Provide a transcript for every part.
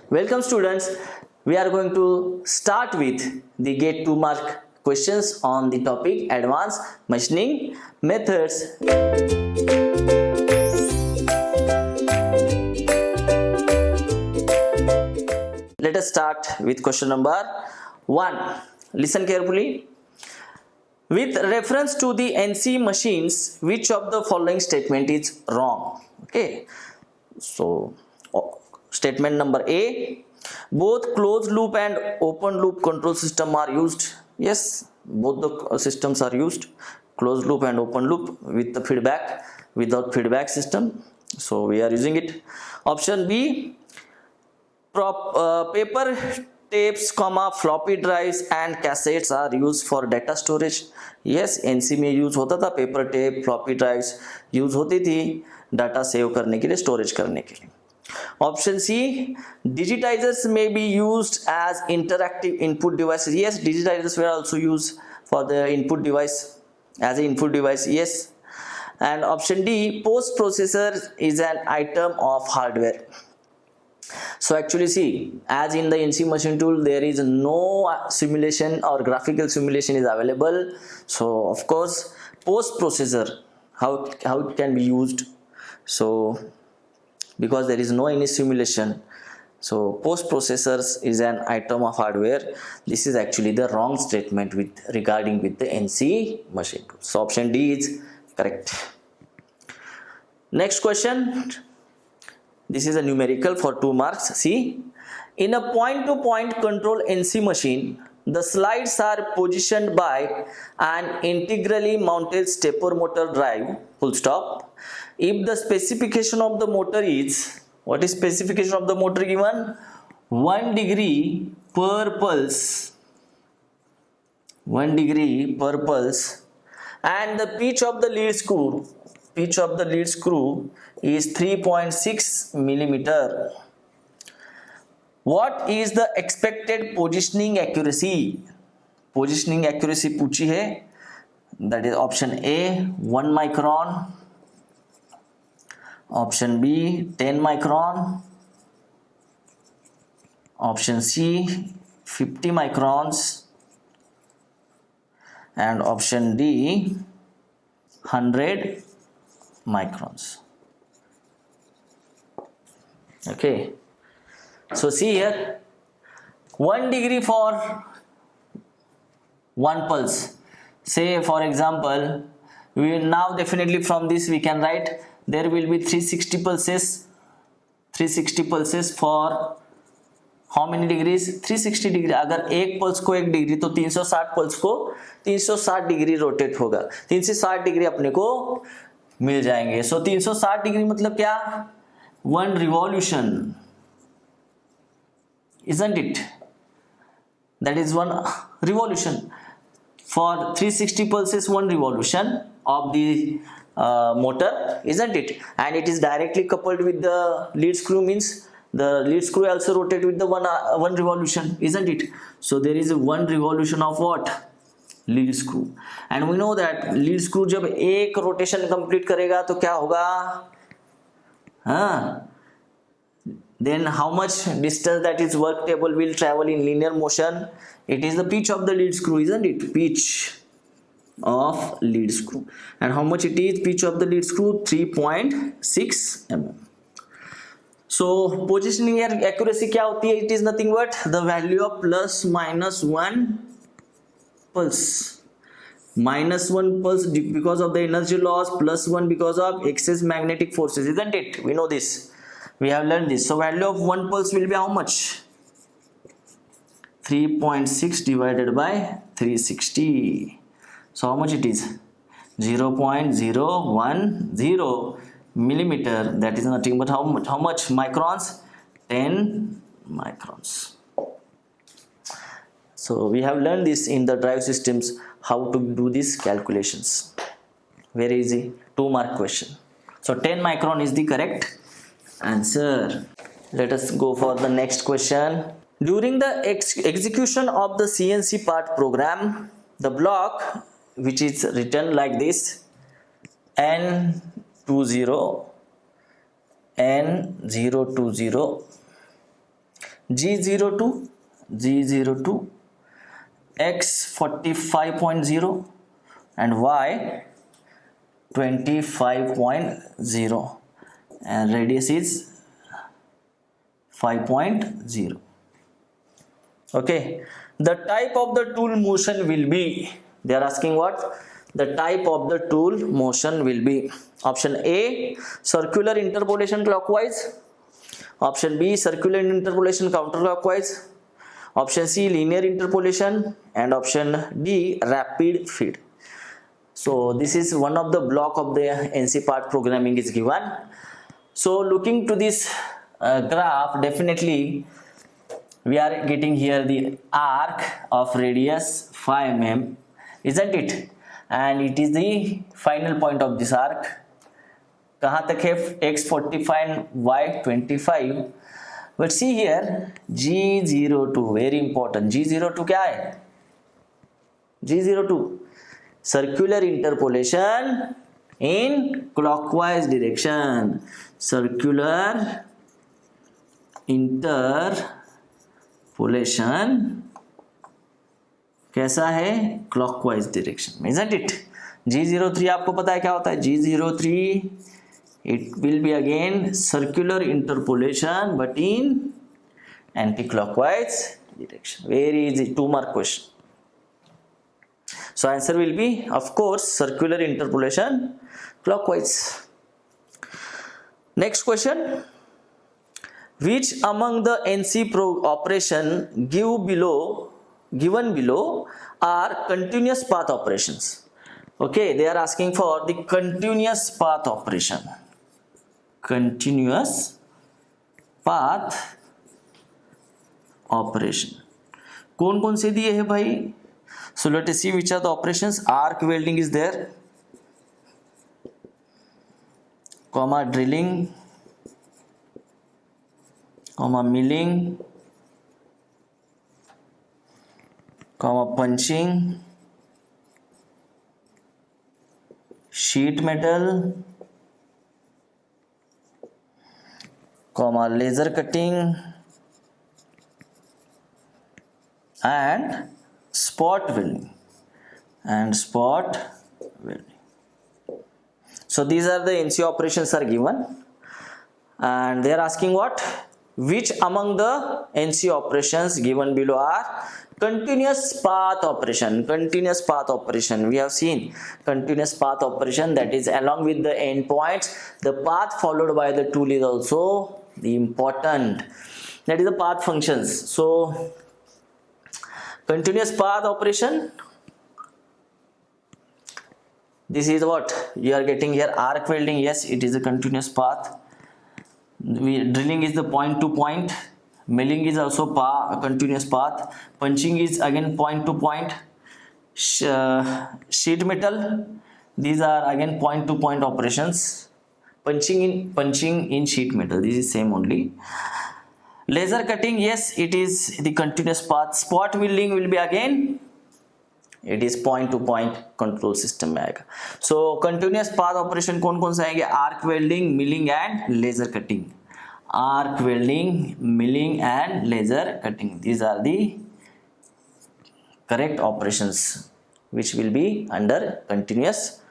Welcome students. We are going to start with the Get 2 mark questions on the topic Advanced Machining Methods. Let us start with question number 1. Listen carefully. With reference to the NC machines, which of the following statement is wrong? Okay. So, statement number A, both closed loop and open loop control system are used. Yes, both the systems are used, closed loop and open loop with the feedback, without feedback system. So we are using it. Option B, paper tapes, floppy drives and cassettes are used for data storage. Yes, NC में use होता था, paper tape, floppy drives use होती थी data save करने के लिए, storage करने के लिए. Option C, digitizers may be used as interactive input devices. Yes, digitizers were also used for the input device, as an input device. Yes. And option D, post processor is an item of hardware. So actually see, as in the NC machine tool there is no simulation or graphical simulation is available. So of course post processor, how it can be used? So because there is no any simulation, so post processors is an item of hardware. This is actually the wrong statement regarding with the NC machine tool. So option D is correct. Next question. This is a numerical for 2 marks. See, in a point-to-point control NC machine, the slides are positioned by an integrally mounted stepper motor drive, full stop. If the specification of the motor is, what is specification of the motor given? 1 degree per pulse, 1 degree per pulse, and the pitch of the lead screw is 3.6 millimeter. What is the expected positioning accuracy? Positioning accuracy पूछी है. That is option A 1 micron, option B 10 micron, option C 50 microns, and option D 100 microns. Okay, so see here, 1 degree for 1 pulse. Say for example, we will now definitely from this we can write there will be 360 pulses. 360 pulses for how many degrees? 360 degree. अगर एक pulse को 1 degree तो 360 pulse को 360 degree rotate होगा. 360 degree अपने को मिल जाएंगे. सो 360 degree मतलब क्या? 1 revolution, isn't it? That is 1 revolution. For 360 pulses, 1 revolution of the motor, isn't it? And it is directly coupled with the lead screw, means the lead screw also rotate with the one revolution, isn't it? So there is a 1 revolution of what? Lead screw. And we know that lead screw जब एक rotation complete करेगा तो क्या होगा? Then how much distance that is work table will travel in linear motion? It is the pitch of the lead screw, isn't it? Pitch of lead screw. And how much it is? Pitch of the lead screw 3.6 mm. So positioning accuracy क्या होती है? It is nothing but the value of plus minus 1 pulse. Minus 1 pulse because of the energy loss, plus 1 because of excess magnetic forces, isn't it? We know this. We have learned this. So value of 1 pulse will be how much? 3.6 divided by 360. So how much it is? 0.010 millimeter. That is nothing but how much microns? 10 microns. So we have learned this in the drive systems, how to do these calculations. Very easy, 2 mark question. So 10 micron is the correct answer. Let us go for the next question. During the execution of the CNC part program, the block which is written like this, N20, N020 G02, G02, X 45.0 and Y 25.0 and radius is 5.0. Okay, the type of the tool motion will be, they are asking what the type of the tool motion will be. Option A, circular interpolation clockwise. Option B, circular interpolation counterclockwise. Option C, linear interpolation, and option D, rapid feed. So this is one of the block of the NC part programming is given. So looking to this graph, definitely we are getting here the arc of radius 5 mm, isn't it? And it is the final point of this arc. कहाँ तक है? x45 and y25. But see here G02, very important. G02 क्या है? G02 circular interpolation in clockwise direction. Circular interpolation कैसा है? Clockwise direction में, isn't it? G03 आपको पता है क्या होता है? G03 it will be again circular interpolation but in anti-clockwise direction. Very easy, 2 mark question. So answer will be of course circular interpolation clockwise. Next question, which among the NC operation given below are continuous path operations? Okay, they are asking for the continuous path operation. Continuous path operation कौन कौन से दिए हैं भाई? So let us see which are the operations. Arc welding is there, comma drilling, comma milling, comma punching, sheet metal, comma laser cutting and spot welding So these are the NC operations are given and they are asking what? Which among the NC operations given below are continuous path operation? Continuous path operation, we have seen continuous path operation, that is along with the endpoints the path followed by the tool is also the important, that is the path functions. So continuous path operation, this is what you are getting here. Arc welding, yes, it is a continuous path. Drilling is the point to point, milling is also continuous path, punching is again point to point, sheet metal, these are again point to point operations, punching in sheet metal, this is same only. Laser cutting, yes, it is the continuous path. Spot welding will be again, it is point to point control system में आएगा. So continuous path operation कौन कौन से आएंगे? Arc welding, milling and laser cutting. Arc welding, milling and laser cutting, these are the correct operations which will be under continuous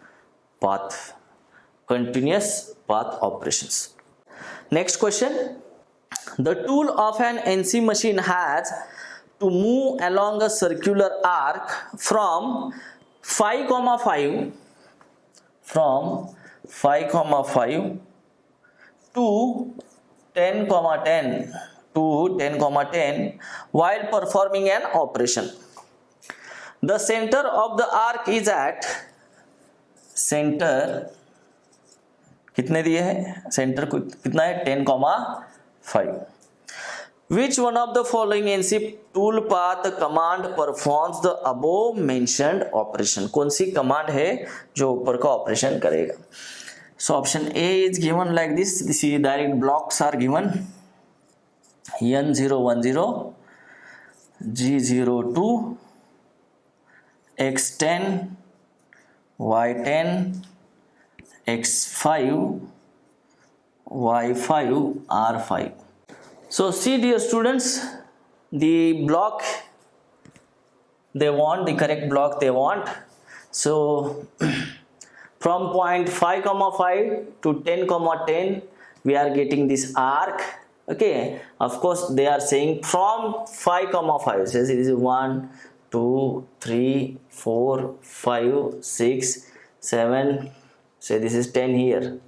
path operations. Next question, the tool of an NC machine has to move along a circular arc from 5,5 to 10,10 while performing an operation. The center of the arc is at center कितने दिए हैं? Centre को कितना है? 10,5. Which one of the following NC tool path command performs the above mentioned operation? कौन सी command है जो ऊपर का ऑपरेशन करेगा? So option A is given like this. This is direct blocks are given. N010, G02, X10, Y10, X5, Y5, R5. So see dear students, the block they want, the correct block they want. So from point 5 comma 5 to 10 comma 10 we are getting this arc. Okay, of course they are saying from 5 comma 5, says it is 1 2 3 4 5 6 7, say this is 10 here,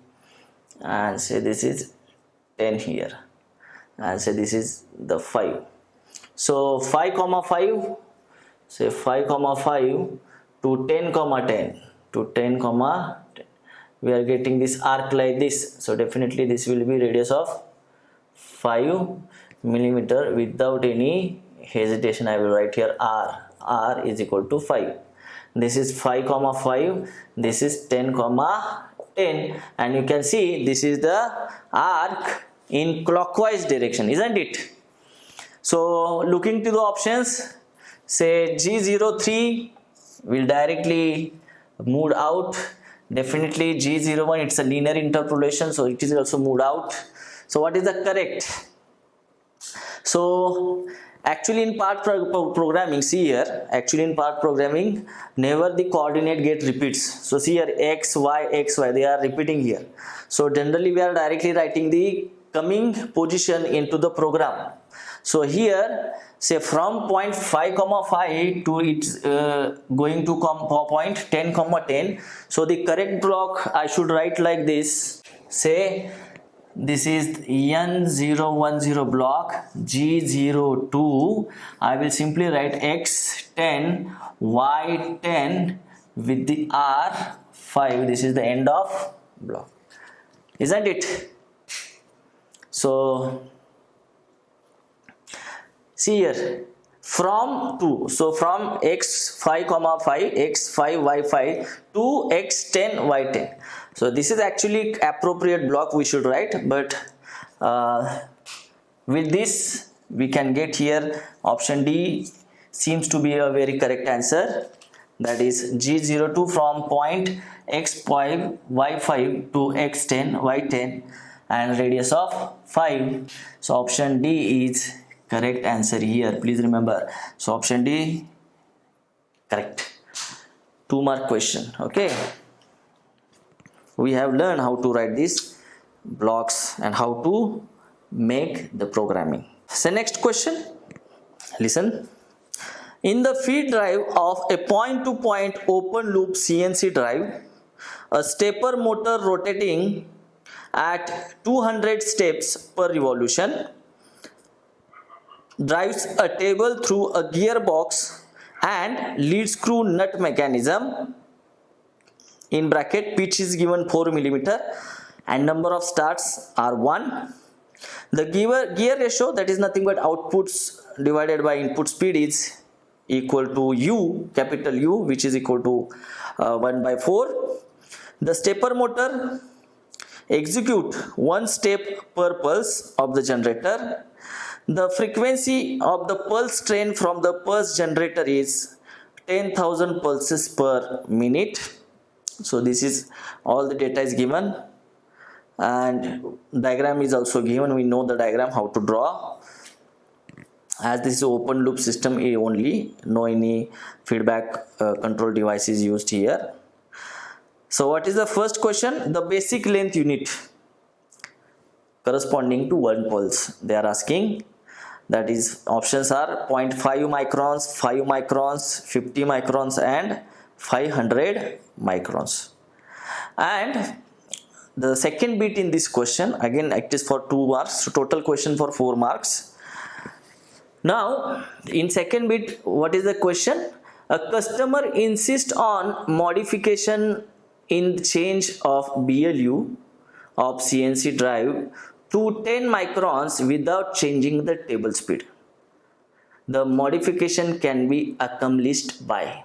and say this is 10 here, and say this is the 5. So 5 comma 5, say 5 comma 5 to 10 comma 10 to 10 comma 10, we are getting this arc like this. So definitely this will be radius of 5 millimeter. Without any hesitation I will write here r is equal to 5. This is 5 comma 5, this is 10 comma 10, and you can see this is the arc in clockwise direction, isn't it? So looking to the options, say G03 will directly move out. Definitely G01, it's a linear interpolation, so it is also moved out. So what is the correct? So actually in part programming, see here, actually in part programming never the coordinate get repeats. So see here x, y, they are repeating here. So generally we are directly writing the coming position into the program. So here say from point 5 comma 5 to it's going to point 10 comma 10. So the correct block I should write like this. Say this is N010 block, G02. I will simply write X10, Y10 with the R5. This is the end of block, isn't it? So see here from 2, so from x5 comma 5, x5 y5 to x10 y10. So this is actually appropriate block we should write, but with this we can get here option D seems to be a very correct answer. That is G02 from point x5 y5 to x10 y10 and radius of 5. So option D is correct answer here, please remember. So option D correct. 2 mark question. Okay, we have learned how to write these blocks and how to make the programming. So next question, listen. In the feed drive of a point-to-point open loop CNC drive, a stepper motor rotating at 200 steps per revolution drives a table through a gearbox and lead screw nut mechanism. In bracket, pitch is given 4 millimeter and number of starts are 1. The gear ratio, that is nothing but outputs divided by input speed, is equal to U, capital U, which is equal to 1 by 4. The stepper motor execute 1 step per pulse of the generator. The frequency of the pulse train from the pulse generator is 10,000 pulses per minute. So this is all the data is given, and diagram is also given. We know the diagram how to draw, as this is open loop system only, no any feedback control device is used here. So what is the first question? The basic length unit corresponding to 1 pulse they are asking. That is, options are 0.5 microns, 5 microns, 50 microns and 500 microns. And the second bit in this question, again it is for 2 marks, so total question for 4 marks. Now in second bit, what is the question? A customer insists on modification in change of BLU of CNC drive to 10 microns without changing the table speed. The modification can be accomplished by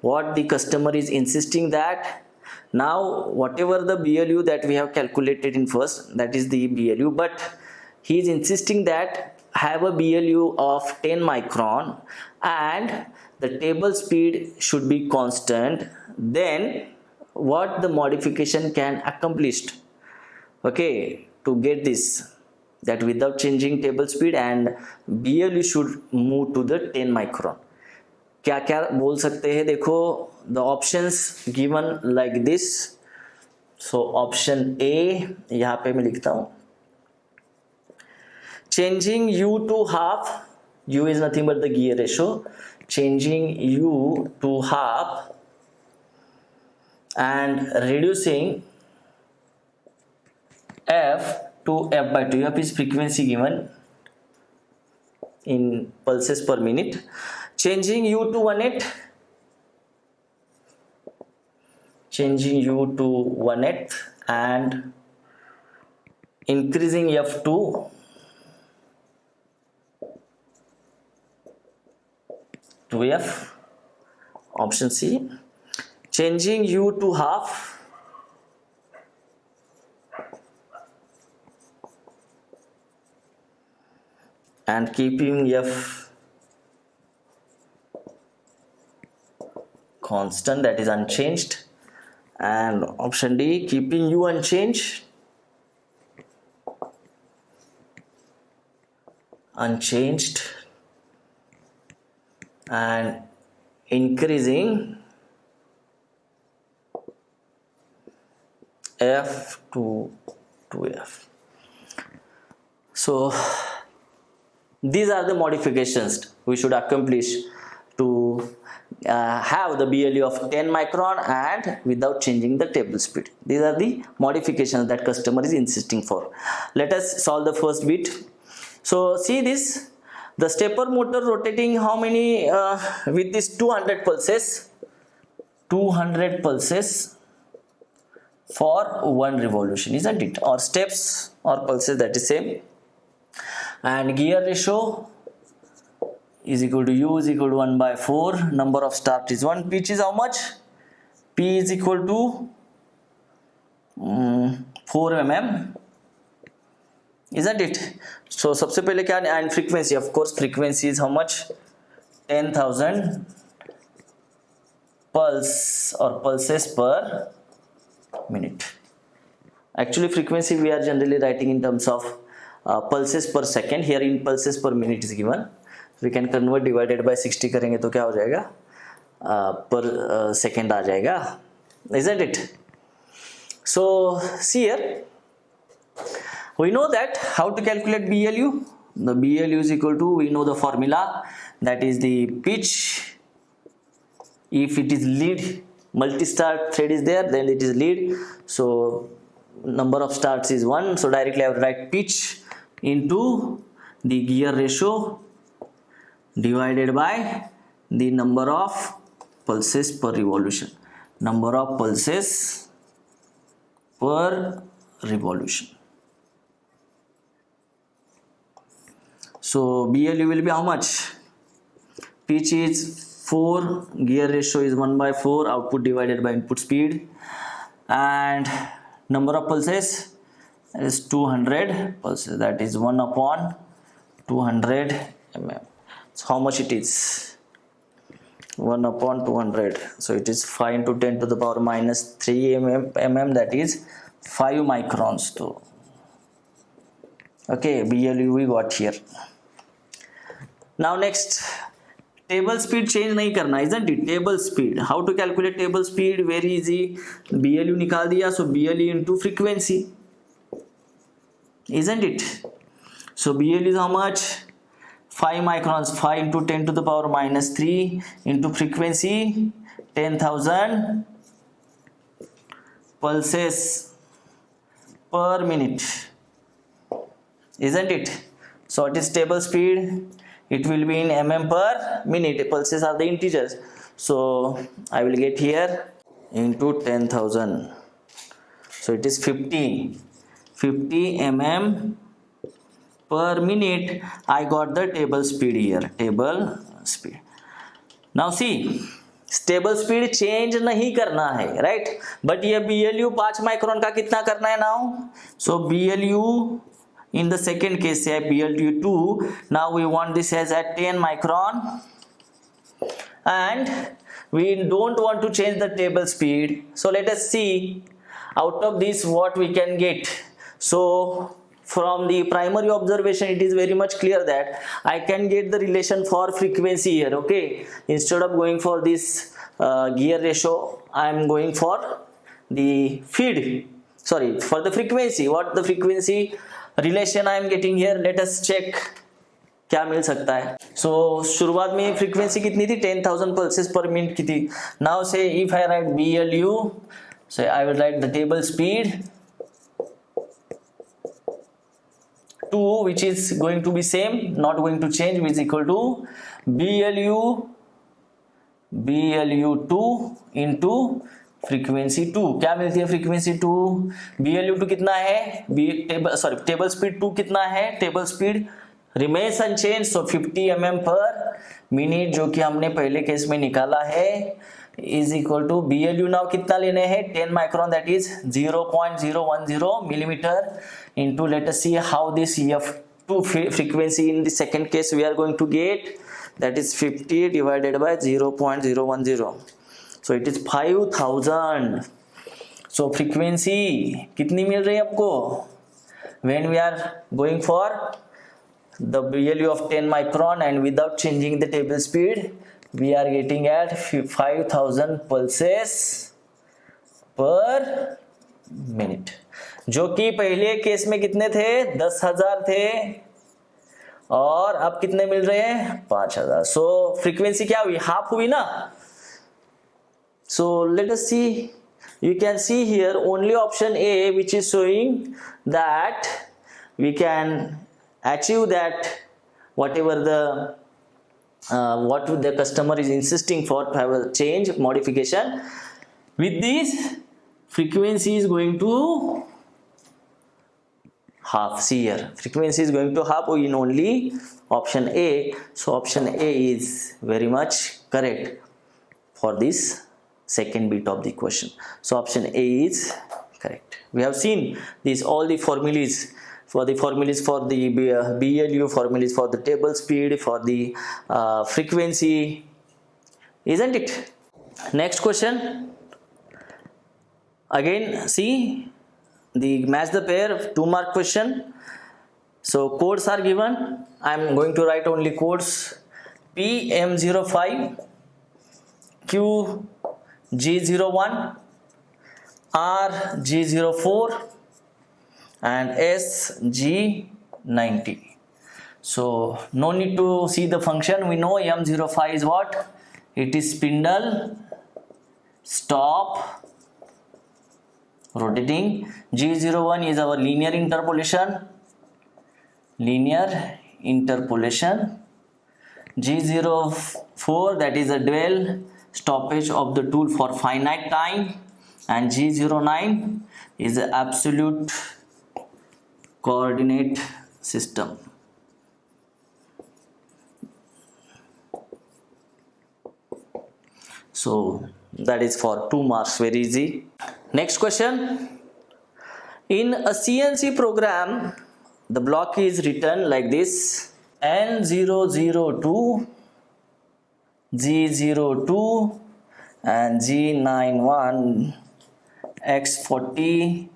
what the customer is insisting that. Now whatever the BLU that we have calculated in first, that is the BLU, but he is insisting that have a BLU of 10 micron and the table speed should be constant, then what the modification can accomplish. Okay, to get this, that without changing table speed and BLU should move to the 10 micron. क्या क्या बोल सकते हैं देखो, the options given like this. So option A यहाँ पे मैं लिखता हूँ, changing U to half, U is nothing but the gear ratio, changing U to half and reducing F to F by 2. F is frequency given in pulses per minute. Changing U to 1/8, changing U to 1/8 and increasing F to 2F. Option C. Changing U to half and keeping F constant, that is unchanged. And option D, keeping U unchanged, and increasing F to 2F. So these are the modifications we should accomplish to have the BLU of 10 micron and without changing the table speed. These are the modifications that customer is insisting for. Let us solve the first bit. So see this, the stepper motor rotating how many with this 200 pulses, 200 pulses for one revolution, isn't it? Or steps or pulses, that is same. And gear ratio is equal to U is equal to 1 by 4. Number of start is 1. Pitch is how much? P is equal to 4 mm, isn't it? So सबसे पहले क्या, and frequency, of course frequency is how much? 10,000 pulse or pulses per minute. Actually frequency we are generally writing in terms of pulses per second. Here in pulses per minute is given. We can convert, divided by 60 करेंगे तो क्या हो जाएगा, per second आ जाएगा, isn't it? So see here, we know that how to calculate BLU. The BLU is equal to, we know the formula, that is the pitch. If it is lead, multi-start thread is there, then it is lead. So number of starts is 1. So directly I will write pitch into the gear ratio divided by the number of pulses per revolution. Number of pulses per revolution. So BLU will be how much? Pitch is 4, gear ratio is 1 by 4, output divided by input speed, and number of pulses is 200 pulses, that is 1 upon 200 mm. So how much it is? 1 upon 200. So it is 5 into 10 to the power minus 3 mm, that is 5 microns. So okay, BLU we got here. Now next, table speed change नहीं करना, isn't it? Table speed, how to calculate table speed? Very easy. BLU निकाल दिया, so BLU into frequency, isn't it? So BLU is how much? 5 microns. 5 into 10 to the power minus 3 into frequency 10,000 pulses per minute, isn't it? So it is table speed, it will be in mm per minute. Pulses are the integers, so I will get here into 10,000. So it is 50 mm per minute. I got the table speed here, table speed. Now see, stable speed change नहीं करना है, right, but ये BLU 5 micron का कितना करना है now? So BLU in the second case say BLU2, now we want this as at 10 micron and we don't want to change the table speed. So let us see out of this what we can get. So from the primary observation it is very much clear that I can get the relation for frequency here. Okay, instead of going for this gear ratio, I am going for the feed, sorry, for the frequency. What the frequency relation I am getting here, let us check क्या मिल सकता है. सो शुरुआत में frequency कितनी थी, 10,000 pulses पर minute की थी. नाउ से if I right BLU, so I will write the table speed 2, which is going to be same, not going to change, which is equal to BLU2 into frequency 2. क्या मिलती है frequency 2, BLU2 कितना है, table speed 2 कितना है, table speed remains unchange, so 50 mm per minute जो कि हमने पहले केस में निकाला है is equal to BLU now कितना लेने हैं, 10 micron, that is 0.010 millimeter into, let us see how this F2 frequency in the second case we are going to get, that is 50 divided by 0.010, so it is 5000. so frequency कितनी मिल रही है आपको, when we are going for the BLU of 10 micron and without changing the table speed we are getting at 5000 pulses per minute, जो कि पहले case में कितने थे, 10,000 थे और अब कितने मिल रहे हैं, 5,000. सो फ्रीक्वेंसी क्या हुई, हाफ हुई ना. So let us see, you can see here only option A which is showing that we can achieve that whatever the what the customer is insisting for to have a change modification with this frequency is going to half. See here, frequency is going to half in only option A, so option A is very much correct for this second bit of the question. So option A is correct. We have seen these all the formulas for the BLU, formulas for the table speed, for the frequency, isn't it? Next question, again see the match the pair 2 mark question. So codes are given, I am going to write only codes, PM05, QG01, RG04 and SG90. so no need to see the function, we know M05 is what, it is spindle stop rotating, G01 is our linear interpolation, G04 that is a dwell stoppage of the tool for finite time, and G09 is the absolute coordinate system. So that is for 2 marks, very easy. Next question, in a CNC program the block is written like this, N002, G02 and G91, X40,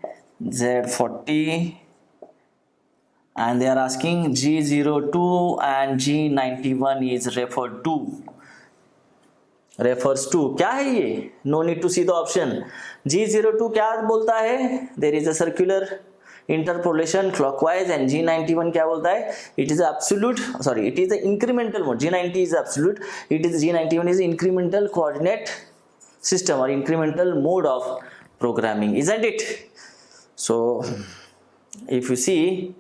Z40, and they are asking G02 and G91 is refers to क्या है ये, no need to see the option. G02 क्या बोलता है, there is a circular interpolation clockwise, and G91 क्या बोलता है, it is absolute, sorry, it is the incremental mode. G90 is absolute, it is G91 is incremental coordinate system or incremental mode of programming, isn't it? So if you see,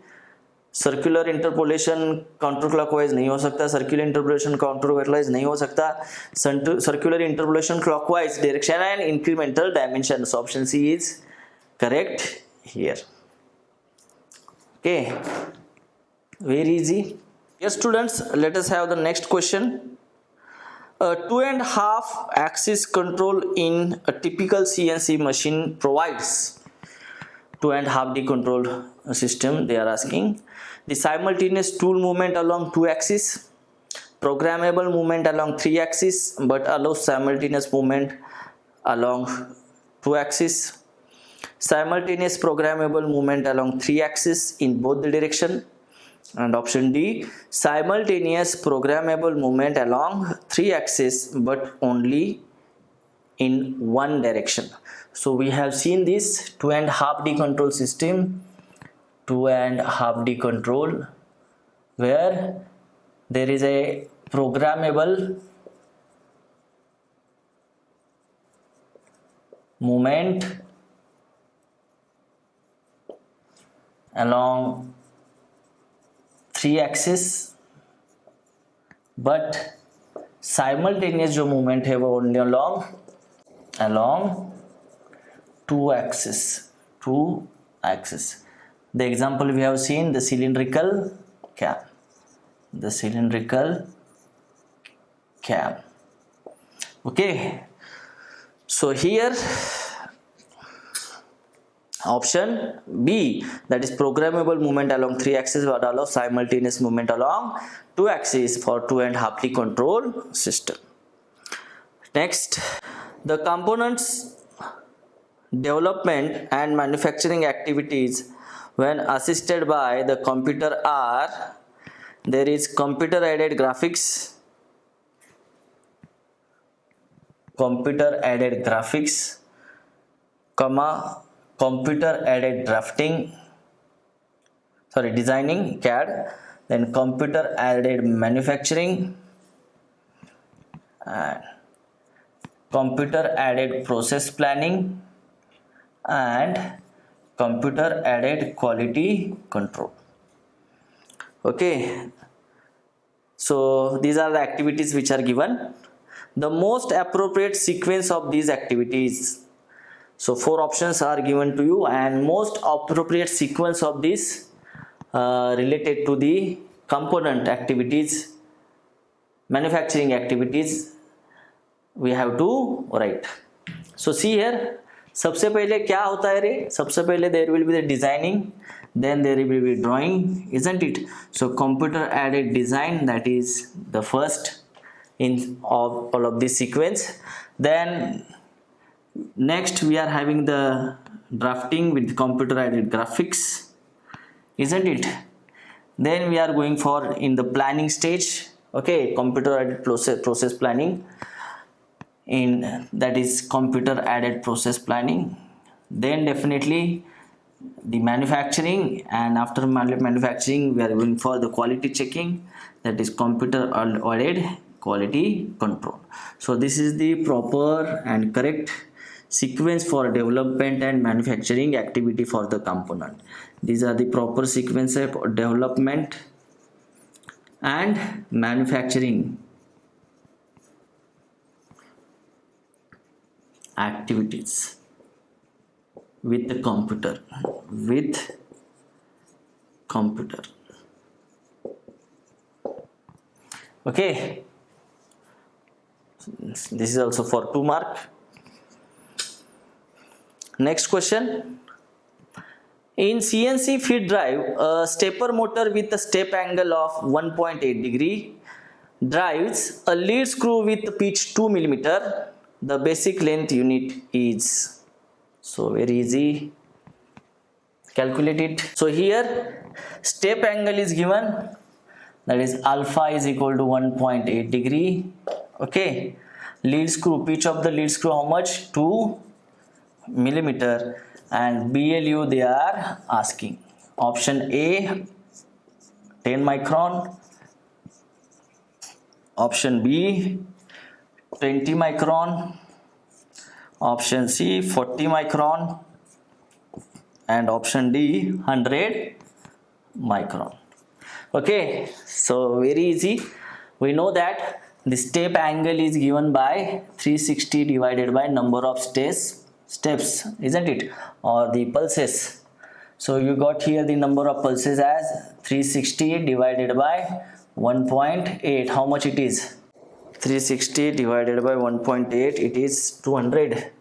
circular interpolation counterclockwise नहीं हो सकता, circular interpolation counterclockwise नहीं हो सकता, circular interpolation clockwise direction and incremental dimension. So option C is correct here. Okay, very easy. Yes students, let us have the next question. A 2.5 axis control in a typical CNC machine provides 2.5D control system. They are asking the simultaneous tool movement along 2 axes, programmable movement along 3 axes, but allows simultaneous movement along 2 axes, simultaneous programmable movement along 3 axes in both the direction. And option D, simultaneous programmable movement along 3 axes but only in one direction. So we have seen this 2.5D control system, 2.5D control, where there is a programmable movement along 3 axis, but simultaneous जो movement है वो only along 2 axis. The example we have seen, the cylindrical cam. Okay, so here option B, that is programmable movement along 3 axis but allow simultaneous movement along 2 axis for 2.5D control system. Next, the components development and manufacturing activities when assisted by the computer are, there is computer aided graphics, computer aided designing CAD, then computer aided manufacturing, and computer aided process planning, and computer aided quality control. Okay, so these are the activities which are given. The most appropriate sequence of these activities, so 4 options are given to you, and most appropriate sequence of this related to the component activities, manufacturing activities, we have to write. So see here, सबसे पहले क्या होता है रे? सबसे पहले there will be the designing, then there will be drawing, isn't it? So computer aided design, that is the first in all of this sequence. Then next we are having the drafting with computer aided graphics, isn't it? Then we are going for in the planning stage, okay, computer aided process planning, in that is computer aided process planning. Then definitely the manufacturing, and after manufacturing we are going for the quality checking, that is computer aided quality control. So this is the proper and correct sequence for development and manufacturing activity for the component. These are the proper sequence of development and manufacturing activities with the computer. Okay, this is also for 2 mark. Next question. In CNC feed drive, a stepper motor with a step angle of 1.8 degree drives a lead screw with pitch 2 mm. The basic length unit is, so very easy, calculate it. So here step angle is given, that is alpha is equal to 1.8 degree. Okay, lead screw, pitch of the lead screw how much? 2 mm, and BLU they are asking. Option A 10 micron, option B 20 micron, option C 40 micron, and option D 100 micron. Okay, so very easy. We know that the step angle is given by 360 divided by number of steps, isn't it, or the pulses. So you got here the number of pulses as 360 divided by 1.8. How much it is? 360 divided by 1.8, it is 200.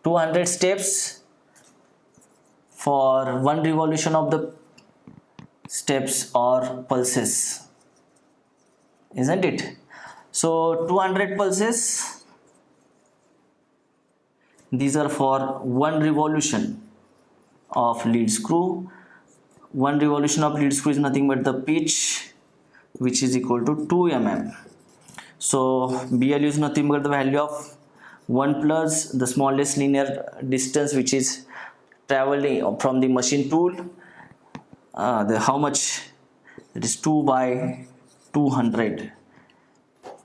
200 steps for one revolution of the steps or pulses, isn't it? So 200 pulses these are for one revolution of lead screw. One revolution of lead screw is nothing but the pitch, which is equal to 2 mm. So BLU is nothing but the value of 1 plus the smallest linear distance which is traveling from the machine tool. How much? It is 2 by 200.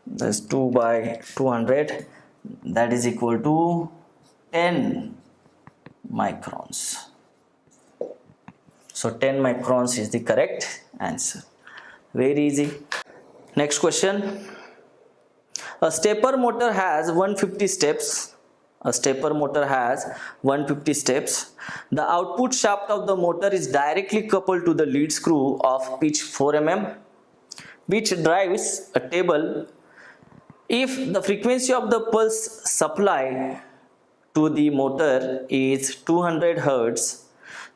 That's 2 by 200. That is equal to 10 microns. So 10 microns is the correct answer. Very easy. Next question. A stepper motor has 150 steps. A stepper motor has 150 steps. The output shaft of the motor is directly coupled to the lead screw of pitch 4 mm, which drives a table. If the frequency of the pulse supply to the motor is 200 Hz,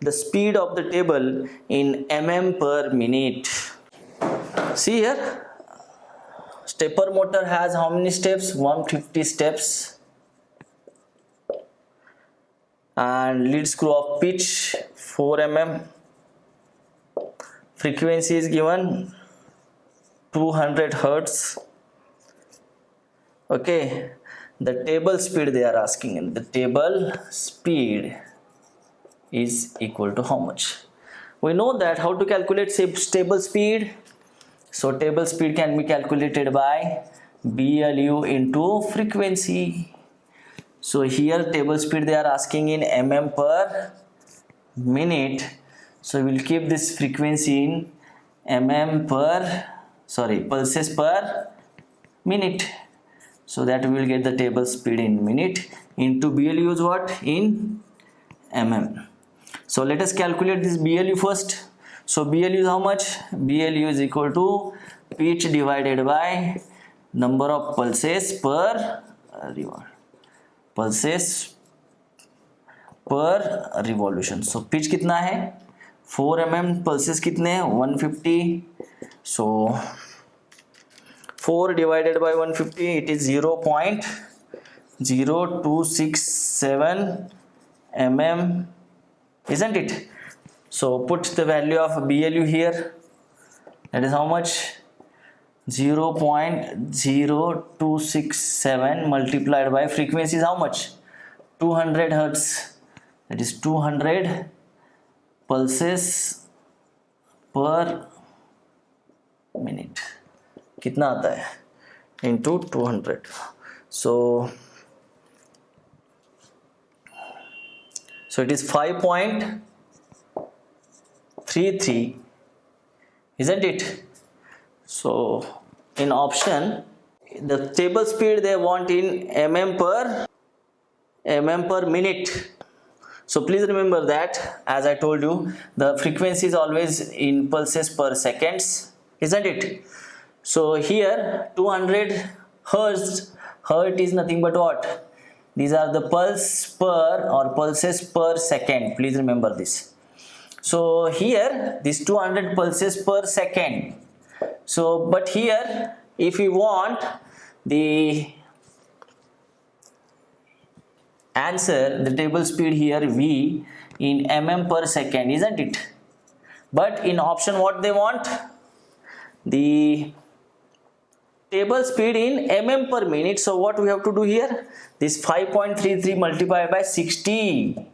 the speed of the table in mm per minute. See here, stepper motor has how many steps? 150 steps. And lead screw of pitch 4 mm. Frequency is given 200 Hz. Okay, the table speed they are asking, and the table speed is equal to how much? We know that how to calculate table speed. So table speed can be calculated by BLU into frequency. So here table speed they are asking in mm per minute. So we will keep this frequency in pulses per minute. So that we will get the table speed in minute into BLU is what? In mm. So let us calculate this BLU first. So BLU is how much? BLU is equal to pitch divided by number of pulses per revolution. So pitch कितना है? 4 mm. Pulses कितने हैं? 150. So 4 divided by 150, it is 0.0267 mm, isn't it? So put the value of BLU here. That is how much? 0.0267 multiplied by frequency is how much? 200 Hz. That is 200 pulses per minute. कितना आता है? Into 200. So it is 5.33, isn't it? So in option, the table speed they want in mm per minute. So please remember that, as I told you, the frequency is always in pulses per seconds, isn't it? So here 200 Hertz is nothing but what? These are the pulses per second. Please remember this. So here this 200 pulses per second. So but here if we want the answer, the table speed here V in mm per second, isn't it? But in option what they want? The table speed in mm per minute. So what we have to do here? This 5.33 multiplied by 60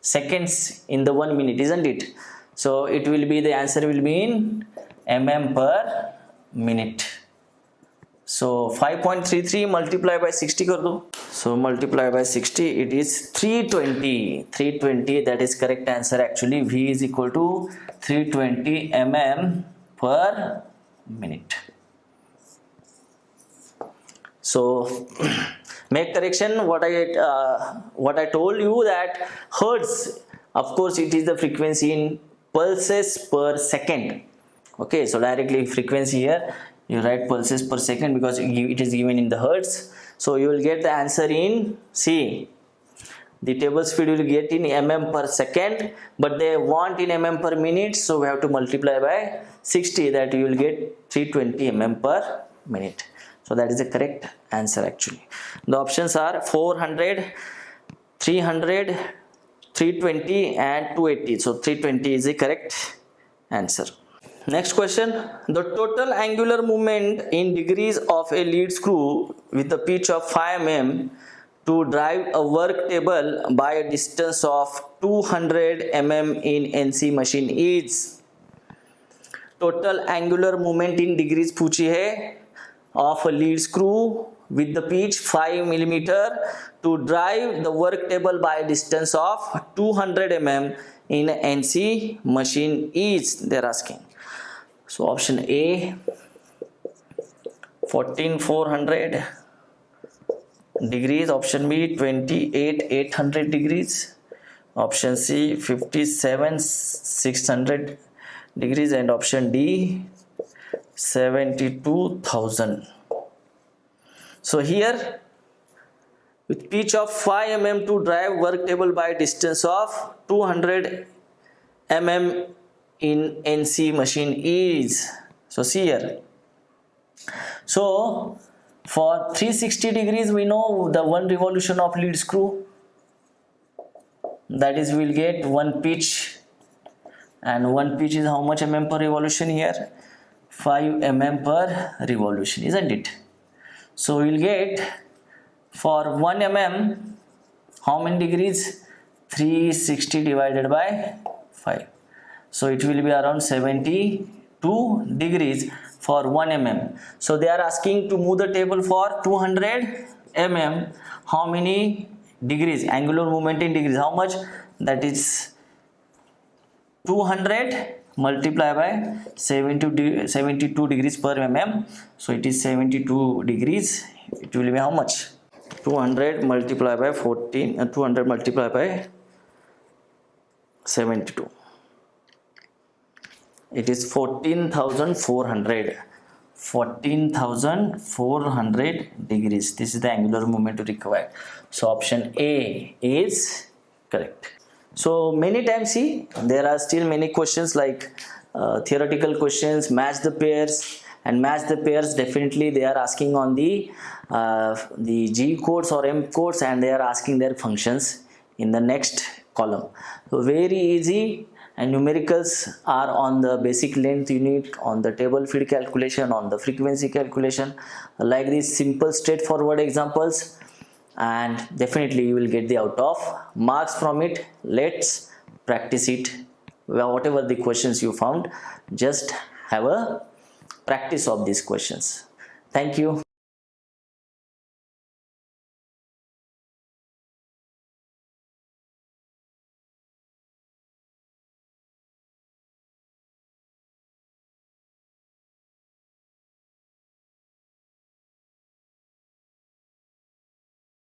seconds in the 1 minute, isn't it? So it will be, the answer will be in mm per minute. So 5.33 multiplied by 60 कर दो. So multiply by 60, it is 320. That is correct answer actually. V is equal to 320 mm per minute. So make correction. What I told you that Hertz, of course it is the frequency in pulses per second. Okay, so directly frequency here you write pulses per second because it is given in the Hertz. So you will get the answer in, see, the table speed will get in mm per second, but they want in mm per minute, so we have to multiply by 60, that you will get 320 mm per minute. So that is the correct answer actually. The options are 400, 300, 320 and 280. So 320 is the correct answer. Next question. The total angular moment in degrees of a lead screw with a pitch of 5 mm to drive a work table by a distance of 200 mm in NC machine is. Total angular moment in degrees पूछी है of a lead screw with the pitch 5 mm to drive the work table by a distance of 200 mm in NC machine is, they are asking. So option A 14,400 degrees, option B 28,800 degrees, option C 57,600 degrees, and option D 72,000. So here with pitch of 5 mm to drive work table by distance of 200 mm in NC machine is. So see here. So for 360 degrees we know the one revolution of lead screw, that is we'll get one pitch, and one pitch is how much mm per revolution here? 5 mm per revolution, isn't it? So we'll get for 1 mm how many degrees? 360 divided by 5. So it will be around 72 degrees for 1 mm. So they are asking to move the table for 200 mm. How many degrees? Angular moment in degrees. How much? That is 200 multiply by 72 degrees per mm. So it is 72 degrees. It will be how much? 200 multiply by 200 multiply by 72. It is 14,400. 14,400 degrees. This is the angular moment required. So option A is correct. So many times see there are still many questions like theoretical questions, match the pairs, and match the pairs definitely they are asking on the G codes or M codes, and they are asking their functions in the next column. So very easy, and numericals are on the basic length unit, on the table feed calculation, on the frequency calculation, like these simple straightforward examples, and definitely you will get the out of marks from it. Let's practice it. Whatever the questions you found, just have a practice of these questions. Thank you.